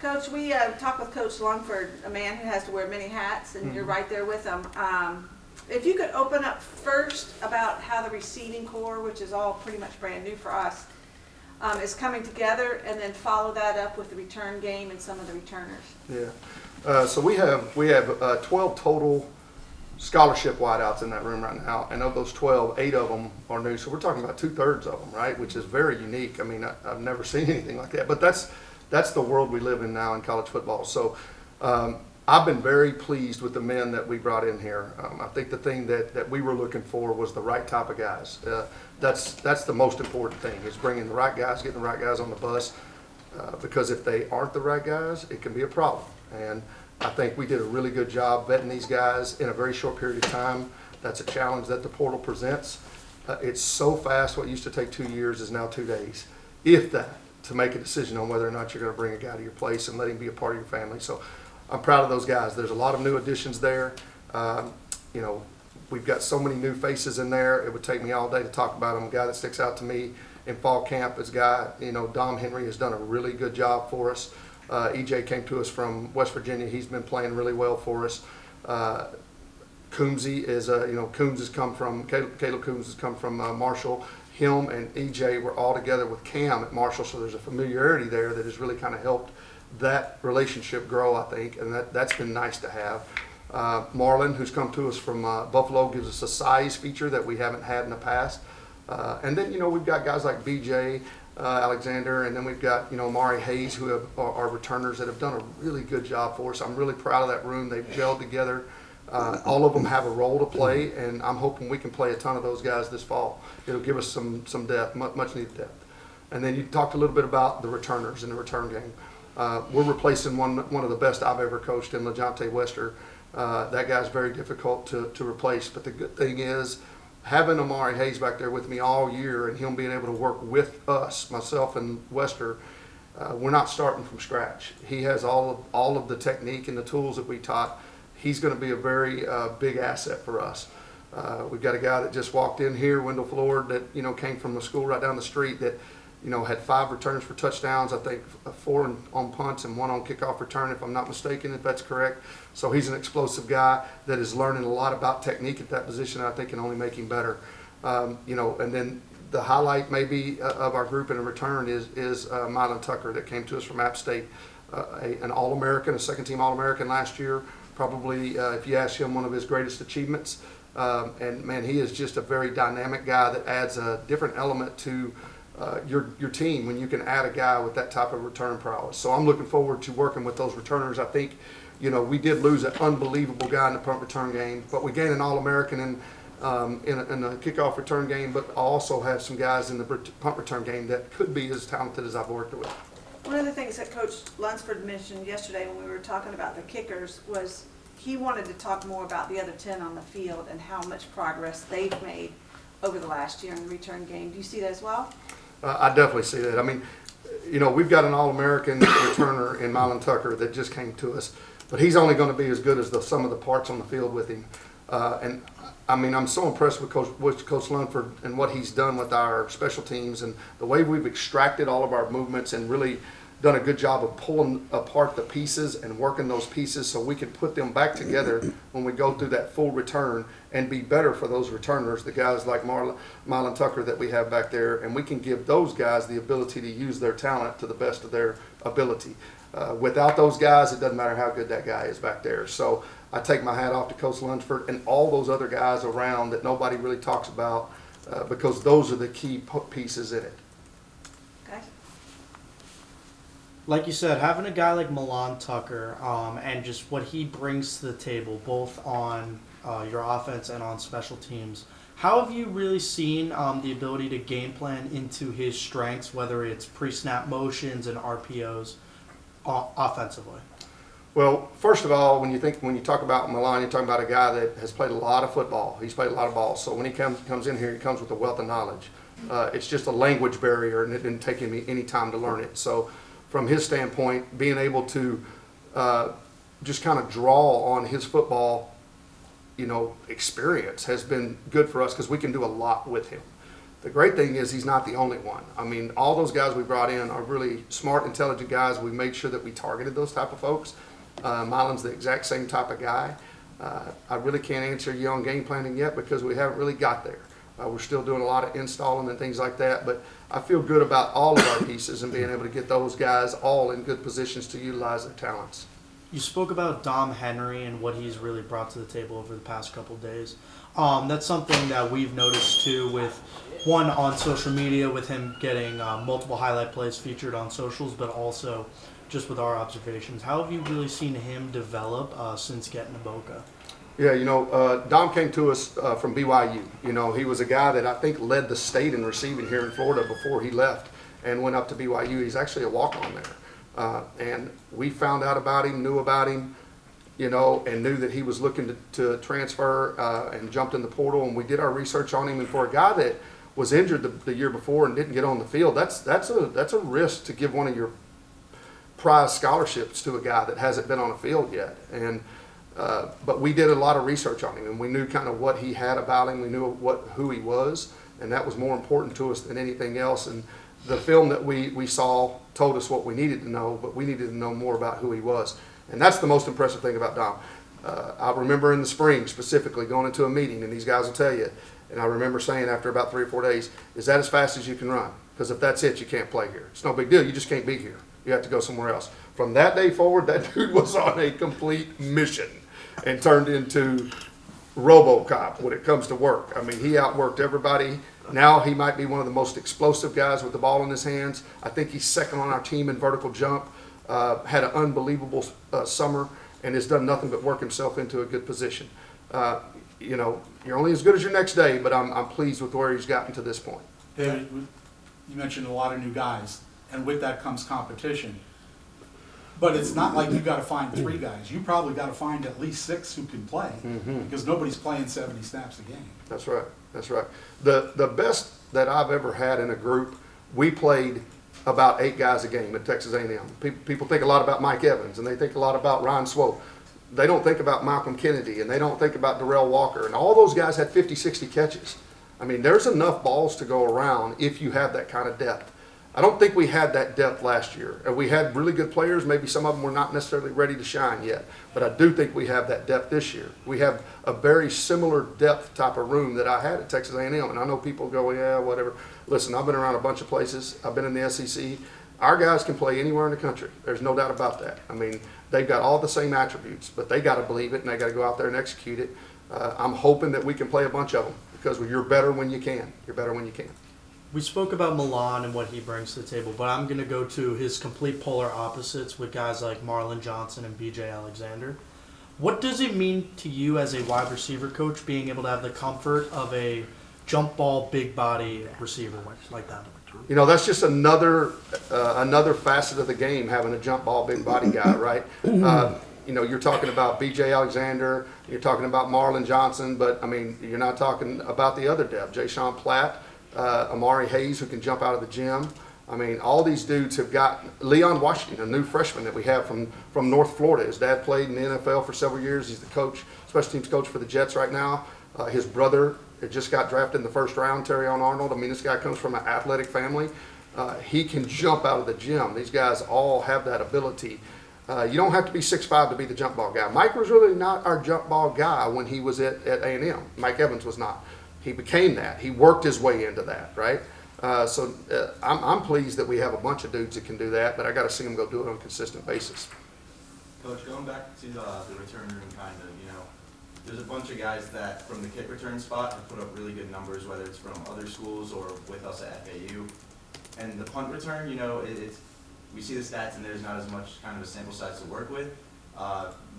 Coach, we talked with Coach Longford, a man who has to wear many hats, and you're right there with him. If you could open up first about how the receiving corps, which is all pretty much brand new for us, is coming together, and then follow that up with the return game and some of the returners. Yeah. So we have 12 total scholarship wideouts in that room right now, and of those 12, 8 of them are new. So we're talking about 2/3 of them, right? Which is very unique. I mean, I've never seen anything like that. But that's the world we live in now in college football. So I've been very pleased with the men that we brought in here. I think the thing that we were looking for was the right type of guys. That's the most important thing, is bringing the right guys, getting the right guys on the bus. Because if they aren't the right guys, it can be a problem. And I think we did a really good job vetting these guys in a very short period of time. That's a challenge that the portal presents. It's so fast. What used to take 2 years is now 2 days, if that, to make a decision on whether or not you're going to bring a guy to your place and let him be a part of your family. So I'm proud of those guys. There's a lot of new additions there. We've got so many new faces in there. It would take me all day to talk about them. A guy that sticks out to me in fall camp is a guy, Dom Henry has done a really good job for us. EJ came to us from West Virginia. He's been playing really well for us. Coombsy is, Caleb Coombs has come from Marshall. Him and EJ were all together with Cam at Marshall, so there's a familiarity there that has really kind of helped that relationship grow, I think, and that's been nice to have. Marlon, who's come to us from Buffalo, gives us a size feature that we haven't had in the past. And then, we've got guys like BJ Alexander, and then we've got, Amari Hayes, who are returners that have done a really good job for us. I'm really proud of that room. They've gelled together. All of them have a role to play, and I'm hoping we can play a ton of those guys this fall. It'll give us some depth, much needed depth. And then you talked a little bit about the returners and the return game. We're replacing one of the best I've ever coached in LeJontay Wester. That guy's very difficult to replace, but the good thing is having Amari Hayes back there with me all year and him being able to work with us, myself and Wester, we're not starting from scratch. He has all of the technique and the tools that we taught. He's going to be a very big asset for us. We've got a guy that just walked in here, Wendell Flord, that came from the school right down the street that had 5 returns for touchdowns, I think 4 on punts and 1 on kickoff return, if I'm not mistaken, if that's correct. So he's an explosive guy that is learning a lot about technique at that position, and I think can only make him better. And then the highlight maybe of our group in a return is Mylan Tucker that came to us from App State, an All-American, a second-team All-American last year. Probably, if you ask him, one of his greatest achievements. And man, he is just a very dynamic guy that adds a different element to your team when you can add a guy with that type of return prowess. So I'm looking forward to working with those returners. I think, we did lose an unbelievable guy in the punt return game, but we gained an All-American in the kickoff return game, but also have some guys in the punt return game that could be as talented as I've worked with. One of the things that Coach Lunsford mentioned yesterday when we were talking about the kickers was he wanted to talk more about the other 10 on the field and how much progress they've made over the last year in the return game. Do you see that as well? I definitely see that. I mean, we've got an All-American returner in Mylan Tucker that just came to us, but he's only going to be as good as the sum of the parts on the field with him. And I mean, I'm so impressed with Coach Lunsford and what he's done with our special teams and the way we've extracted all of our movements and really done a good job of pulling apart the pieces and working those pieces so we can put them back together when we go through that full return and be better for those returners, the guys like Mylan Tucker that we have back there, and we can give those guys the ability to use their talent to the best of their ability. Without those guys, it doesn't matter how good that guy is back there. So I take my hat off to Coach Lunsford and all those other guys around that nobody really talks about because those are the key pieces in it. Like you said, having a guy like Mylan Tucker and just what he brings to the table, both on your offense and on special teams, how have you really seen the ability to game plan into his strengths, whether it's pre-snap motions and RPOs offensively? Well, first of all, when you talk about Mylan, you're talking about a guy that has played a lot of football. He's played a lot of ball. So when he comes in here, he comes with a wealth of knowledge. It's just a language barrier, and it didn't take me any time to learn it. So from his standpoint, being able to just kind of draw on his football, experience has been good for us because we can do a lot with him. The great thing is he's not the only one. I mean, all those guys we brought in are really smart, intelligent guys. We made sure that we targeted those type of folks. Milan's the exact same type of guy. I really can't answer you on game planning yet because we haven't really got there. We're still doing a lot of installing and things like that, but I feel good about all of our pieces and being able to get those guys all in good positions to utilize their talents. You spoke about Dom Henry and what he's really brought to the table over the past couple of days. That's something that we've noticed too with one on social media with him getting multiple highlight plays featured on socials, but also just with our observations. How have you really seen him develop since getting to Boca? Yeah, Dom came to us from BYU. He was a guy that I think led the state in receiving here in Florida before he left and went up to BYU. He's actually a walk-on there. And we found out about him, knew about him, and knew that he was looking to transfer and jumped in the portal. And we did our research on him. And for a guy that was injured the year before and didn't get on the field, that's a risk to give one of your prize scholarships to a guy that hasn't been on the field yet. And but we did a lot of research on him, and we knew kind of what he had about him. We knew who he was, and that was more important to us than anything else. And the film that we saw told us what we needed to know, but we needed to know more about who he was. And that's the most impressive thing about Dom. I remember in the spring specifically going into a meeting, and these guys will tell you, and I remember saying after about 3 or 4 days, is that as fast as you can run? Because if that's it, you can't play here. It's no big deal. You just can't be here. You have to go somewhere else. From that day forward, that dude was on a complete mission and turned into RoboCop when it comes to work. I mean, he outworked everybody. Now he might be one of the most explosive guys with the ball in his hands. I think he's second on our team in vertical jump. Had an unbelievable summer and has done nothing but work himself into a good position. You're only as good as your next day, but I'm pleased with where he's gotten to this point. David, you mentioned a lot of new guys, and with that comes competition. But it's not like you got to find 3 guys. You probably got to find at least 6 who can play, because nobody's playing 70 snaps a game. That's right. That's right. The best that I've ever had in a group, we played about 8 guys a game at Texas A&M. People think a lot about Mike Evans, and they think a lot about Ryan Swope. They don't think about Malcolm Kennedy, and they don't think about Darrell Walker. And all those guys had 50, 60 catches. I mean, there's enough balls to go around if you have that kind of depth. I don't think we had that depth last year. We had really good players. Maybe some of them were not necessarily ready to shine yet. But I do think we have that depth this year. We have a very similar depth type of room that I had at Texas A&M. And I know people go, yeah, whatever. Listen, I've been around a bunch of places. I've been in the SEC. Our guys can play anywhere in the country. There's no doubt about that. I mean, they've got all the same attributes, but they got to believe it, and they got to go out there and execute it. I'm hoping that we can play a bunch of them because you're better when you can. You're better when you can. We spoke about Milan and what he brings to the table, but I'm going to go to his complete polar opposites with guys like Marlon Johnson and B.J. Alexander. What does it mean to you as a wide receiver coach being able to have the comfort of a jump ball, big body receiver like that? That's just another facet of the game, having a jump ball, big body guy, right? You're talking about B.J. Alexander, you're talking about Marlon Johnson, but, I mean, you're not talking about the other depth, Jay-Sean Platt, Amari Hayes, who can jump out of the gym. I mean, all these dudes have got Leon Washington, a new freshman that we have from North Florida. His dad played in the NFL for several years. He's the coach, special teams coach for the Jets right now. His brother just got drafted in the first round, Terrion Arnold. I mean, this guy comes from an athletic family. He can jump out of the gym. These guys all have that ability. You don't have to be 6'5" to be the jump ball guy. Mike was really not our jump ball guy when he was at A&M. Mike Evans was not. He became that. He worked his way into that, right? So I'm pleased that we have a bunch of dudes that can do that, but I got to see them go do it on a consistent basis. Coach, going back to the return room, there's a bunch of guys that from the kick return spot have put up really good numbers, whether it's from other schools or with us at FAU. And the punt return, we see the stats and there's not as much kind of a sample size to work with.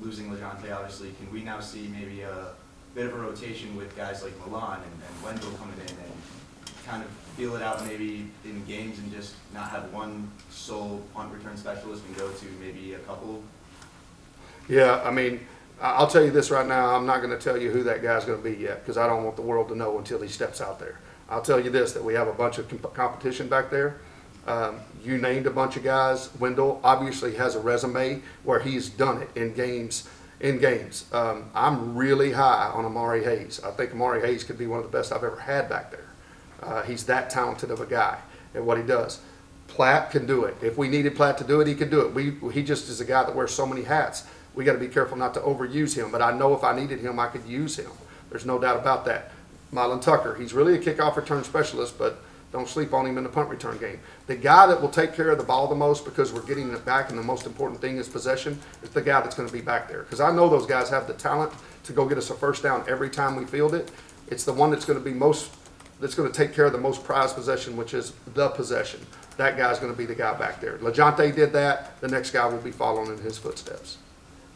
Losing LeJontay, obviously, can we now see maybe a bit of a rotation with guys like Milan and Wendell coming in and kind of feel it out maybe in games and just not have one sole punt return specialist and go to maybe a couple? Yeah, I mean, I'll tell you this right now. I'm not going to tell you who that guy's going to be yet because I don't want the world to know until he steps out there. I'll tell you this, that we have a bunch of competition back there. You named a bunch of guys. Wendell obviously has a resume where he's done it in games. I'm really high on Amari Hayes. I think Amari Hayes could be one of the best I've ever had back there. He's that talented of a guy at what he does. Platt can do it. If we needed Platt to do it, he could do it. He just is a guy that wears so many hats. We got to be careful not to overuse him. But I know if I needed him, I could use him. There's no doubt about that. Marlon Tucker, he's really a kickoff return specialist, but don't sleep on him in the punt return game. The guy that will take care of the ball the most, because we're getting it back, and the most important thing is possession, is the guy that's going to be back there. Because I know those guys have the talent to go get us a first down every time we field it. It's the one that's going to be that's going to take care of the most prized possession, which is the possession. That guy's going to be the guy back there. LaJonte did that. The next guy will be following in his footsteps.